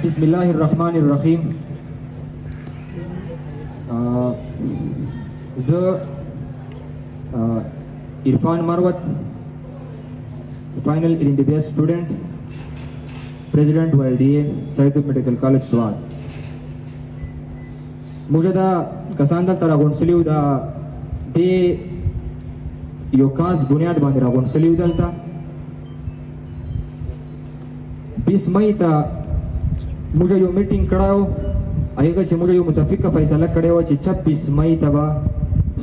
بسم الله الرحمن الرحیم. زه عرفان مروت final MBBS student, president YLDA Saiduk Medical College Swan. موږ دا کسان دلته راغونډسلي وو، د یو کاز بنیاد باندې راغونډسلي وو. دلته 20 مئی ته موږ یو میټینګ کړی و، هغه چې موږ یو متفقه فیصله کړې وه چې 26 مئی ته به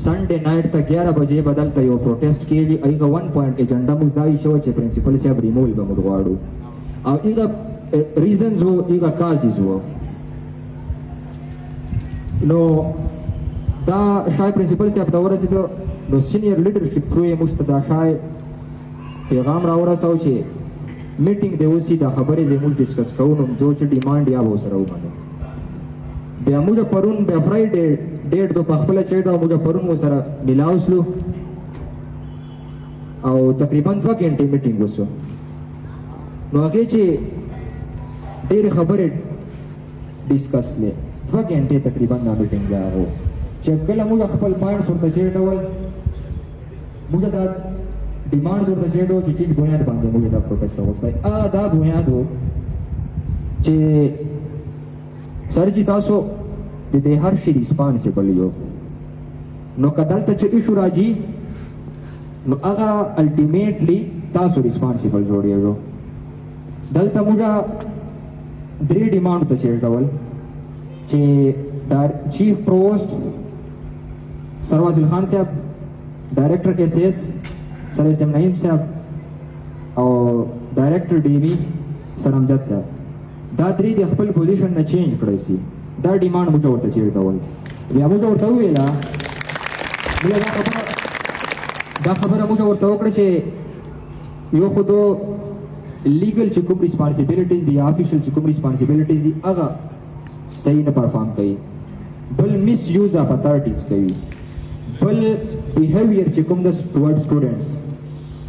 سنډے نایټ ته 11 بجې به دلته یو پروټیسټ کېږي. هغه 1 پوینټ ایجنډا موږ دا ایښه وه چې پرنسپل صاحب ریموول به موږ غواړو، او هغه ریزنز وو، هغه کازز وو. نو دا شاید پرنسپل صاحب ته ورسېدو، نو سینیر لیډرشپ تھرو یې موږ ته دا شاید پیغام راورسو چې میټینګ دی اوسي، دا خبرې دی موږ ډسکس کوو، نو جو چې ډیمانډ یا به ورسره ومنو. بیا موږ پرون بیا فرایډې ډیټ دو په خپله چیټ او موږ پرون ورسره میلاو سلو او تقریبا 2 غنټې میټینګ وسو. نو هغې چې ډېرې خبرې ډسکس لې 2 غنټې تقریبا دا میټینګ دی هغو چې کله موږ خپل پوینټس ورته چیټول، موږ دا ډیمانډز ورته چیټ وو چې چیز بنیاد باندې موږ دا پروټیسټ وغوښتی. دا بنیاد و چې سر جی تاسو د دې هر شي ریسپانسبل یو، نو که دلته چې ایشو راځي نو هغه الټیمیټلی تاسو ریسپانسبل جوړیږو. دلته موږ 3 ډیمانډ ته چیټ ډول چې دا چیف پرووسټ سر واصل خان صاحب، ډایرکټر KCS سر اسم نعیم صاحب او ډایرکټر DB سر امجد صاحب، دا 3 د خپل پوزیشن نه چینج کړی سي. دا ډیمانډ موږ ورته چیرې ډول بیا موږ ورته وویله، دا خبره موږ ورته وکړه چې یو خو دو لیګل چې کوم ریسپانسبیلیټیز دي یا افیشل چې کوم ریسپانسبیلیټیز دي هغه صحیح نه پرفارم کوي، بل مس یوز اف اتھارټیز کوي، بل بیهیویر چې کوم د ټوورډ سټوډنټس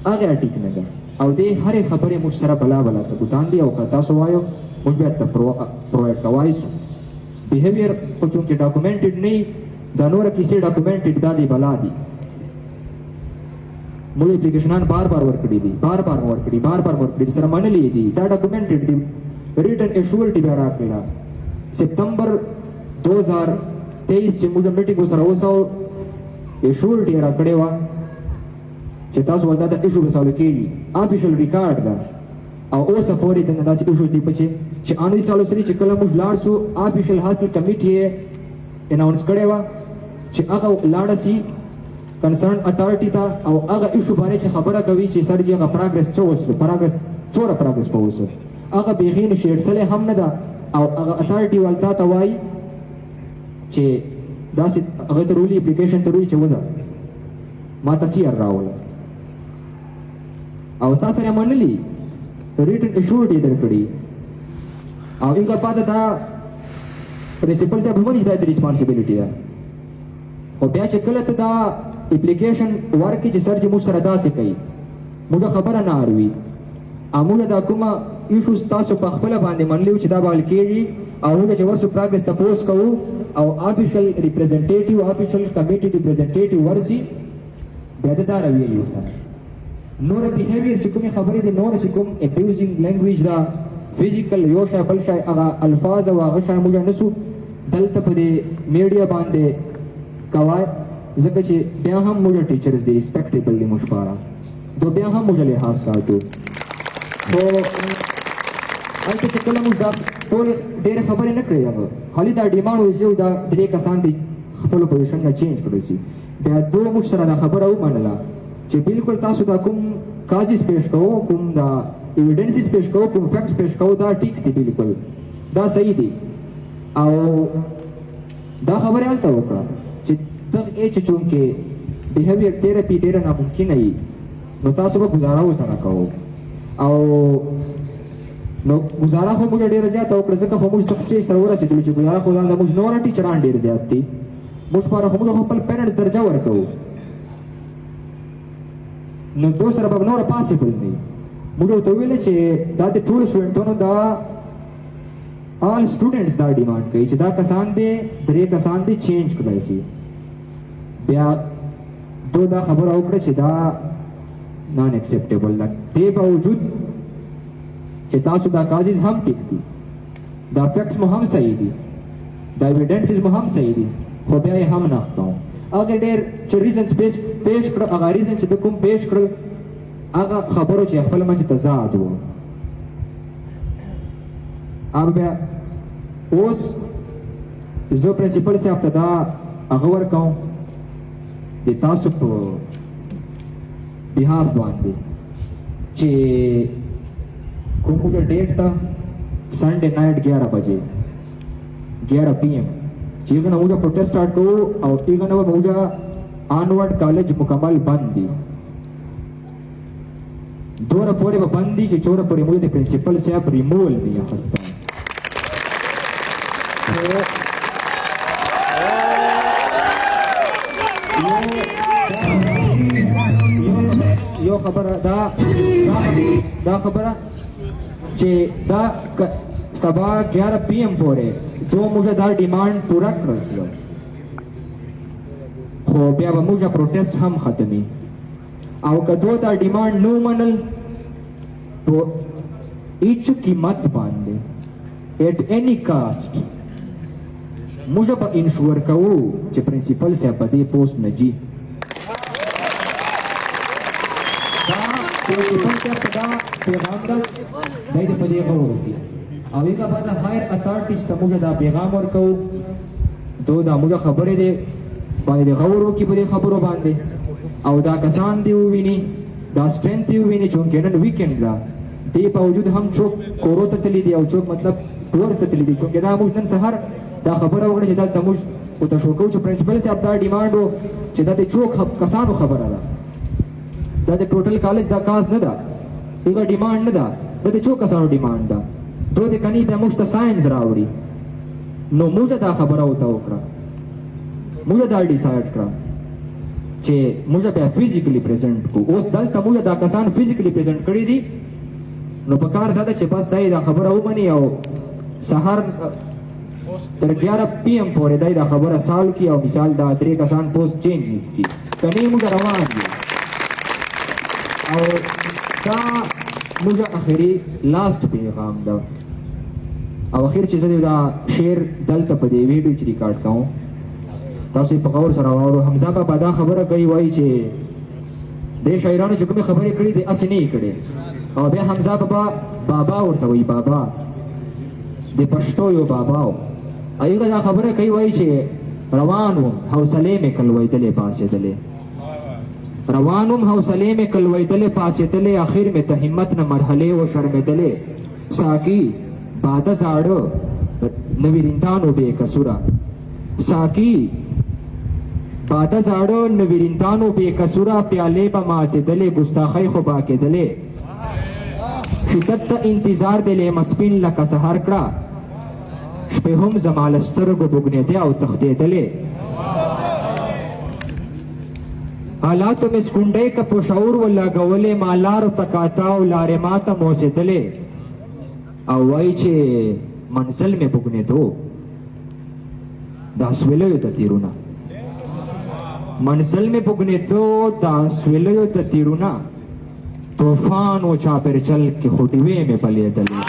هغه ټیک نه ده. او دې هرې خبرې موږ سره بلا ثبوتان دي، او که تاسو وایو موږ بیا ته پرووایډ کوای سو. بیهیویر خو چونکې ډاکومنټډ نه وي، دا نوره کیسې ډاکومنټډ دا دی بلا دي. موږ اپلیکیشنان بار ورکړي دي، بار ورکړي سره منلي دي، دا ډاکومنټډ دي. ریټن ایشورټي بیا راکړله سپتمبر 2023 چې موږ میټینګ سره وسو، ایشورټي یې راکړې وه چې تاسو ولدا د ایشو به سالو کېږي، افیشل ریکارډ ده. او اوسه پورې دنه داسې ایشو دي په چې آنوي سالو سره چې کله موږ لاړ سو، افیشل هاسپټل کمیټي یې اناونس کړې وه چې هغه لاړه سي کنسرن اتھارټي ته، او هغه ایشو باندې چې خبره کوي چې سر جي هغه پراګرس څه وسو، څومره پراګرس په وسو، هغه بیخي نشي اډسلی هم نه ده. او هغه اتھارټي والتا ته وایي چې داسې هغه ته رولي اپلیکیشن ته روي چې وځه ما ته سیر راوله، او تا سره منلي ریټن ایشورټي یې درکړي. او هغه پاته دا پرنسپل صاحب هم وایي چې دا د ریسپانسبیلیټي ده. خو بیا چې کله ته دا اپلیکیشن ورکړي چې سر چې موږ سره داسې کوي، موږ خبره نه اروي، او موږ دا کومه ایشوز تاسو په خپله باندې منلي چې دا به حل کېږي، او موږ چې ورسو پراګرس تپوس کوو او افیشل ریپرزنټیټیو افیشل کمیټي ریپرزنټیټیو ورسي، بیا د دا رویه یې ورسره نور بیهیویر چې کومې خبرې دي، نور چې کوم ابیوزینګ لینګویج ده، فزیکل یو شی بل شی هغه الفاظ او هغه شی موږ نسو دلته په دې میډیا باندې کوای، ځکه چې بیا هم موږ ټیچرز دي ریسپیکټیبل دي موږ پاره، دو بیا هم موږ لحاظ ساتو. خو هلته چې کله موږ دا ټولې ډېرې خبرې نه کړې، هغه خالي دا ډیمانډ و چې دا 3 کسان دي خپلو پوزیشن نه چینج کړی سي. بیا دو موږ سره دا خبره ومنله چې بالکل تاسو دا کوم کازز پیش کوو، کوم دا ایویډنسز پیش کوو، کوم فیکټس پیش کوو، دا ټیک دي، بالکل دا صحیح دي. او دا خبرې هلته وکړه چې دغه چې چونکې بیهیویر تھیرپي ډېره ناممکنه وي، نو تاسو به ګزاره ورسره کوو. او نو ګزاره خو موږ ډېره زیاته وکړه، ځکه خو موږ تک سټیج ته ورسېدلو چې ګزاره خو زموږ نوره ټیچران ډېر زیات دي، موږ لپاره خو موږ خپل پیرنټس درجه ورکوو، نو دو سره به نوره پاسبل نه وي. موږ ورته وویل چې دا د ټولو سټوډنټانو دا all students دا ډیمانډ کوي چې دا کسان دې درې کسان دې چینج کړای شي. بیا دو دا خبره وکړه چې دا نان اکسپټیبل ده. دې باوجود چې تاسو دا کازز هم ټیک دي، دا فیکټس مو هم صحیح دي، دا ایویډنسز مو هم صحیح دي، خو بیا یې هم نه کوم. هغه ډېر چې ریزنز پیش کړه، هغه ریزن چې د کوم پیش کړه هغه خبرو چې خپل منځ تضاد و. अब اوس زه پرنسپل صاحب ته دا هغه ورکوم د تاسو په بهاف باندې چې کوم ډیټ ته سنډے نایټ 11 بجے 11 PM چې هغه موږ پروټیسټ سٹارټ کوو او هغه نو موږ آنورډ کالج مکمل بند دي. دوره پورې به بند دي چې چوره پورې موږ د پرنسپل صاحب ریموول نه اخیسته. یو خبره دا خبره چې دا سبا 11 PM پورې دو موږ دا ډیمانډ پورا کړل شو، خو بیا به موږ پروټیسټ هم ختمي. او که دو دا ډیمانډ نو منل په هیڅ قیمت باندې ایٹ اینی کاسٹ موږ به انشور کوو چې پرنسپل صاحب په دې پوسټ نه جي. پرنسپل صاحب ته دا پیغام ده دی د په دې غور وکړي او هغه به د هایر اتھارټیز ته موږ دا پیغام ورکوو دو دا موږ خبرې دی باندې غور وکړي په دې خبرو باندې او دا کسان دی وویني دا سټرینث دی وویني چونکې نن ویکینډ ده دې باوجود هم څوک کورو ته تللی دي او څوک مطلب ټورس ته تللی دي چونکې دا موږ نن سهار دا خبره وکړه چې دلته موږ ورته شو کوو چې پرنسپل صاحب دا ډیمانډ و چې دا د څو کسانو خبره ده، دا د ټوټل کالج دا کاز نه ده، هغه ډیمانډ نه ده، دا د څو کسانو ډیمانډ ده. دو د کني بیا موږ ته ساينس راوړي نو موږ دا خبره ورته وکړه، موږ دا ډیسایډ کړه چې موږ بیا فزیکلی پریزنټ کو. اوس دلته موږ دا کسان فزیکلی پریزنټ کړي دي نو په کار دا چې بس دای دا خبره ومني او سهار تر 11 PM پورې دای دا خبره سال کی او مثال دا درې کسان پوسټ چینج کی کني موږ روان دي. او دا موږ اخري لاست پیغام ده او اخر چې زه دا شعر دلته په دې ویډیو کې ریکارډ کوم تاسو په غور سره واورو. حمزه بابا دا خبره کوي وایي چې د شاعرانو چې کومې خبرې کړي دي اسې نه یې کړي او بیا حمزه بابا ورته وایي بابا د پښتو یو بابا هغه دا خبره کوي وایي چې روان وم حوصلې مې کلوېدلې پاسېدلې روانم حوصلې مې کلوېدلې پاسېدلې اخر مې ته همت نه مرحلې و شرمېدلې ساقي باده زاړه نویرندانو بې کسوره ساقي باده زاړه نویرندانو بې کسوره پیالې به ماتېدلې ګستاخۍ خو با کېدلې شدت ته انتظار دلې مسپین لکه سهار کړه شپې هم زما له سترګو بوږنېدې او تښتېدلې حالاتو مې سکونډۍ که په شعور ولګولې ما لارو ته کاته او لارې ماته موسېدلې او وایي چې منزل مې بوږنېدو دا سویلیو د تیرونه منزل مې بوږنېدو دا سویلیو د تیرونه طوفان و چاپېرچل کې خو ډیوې مې بلېدلې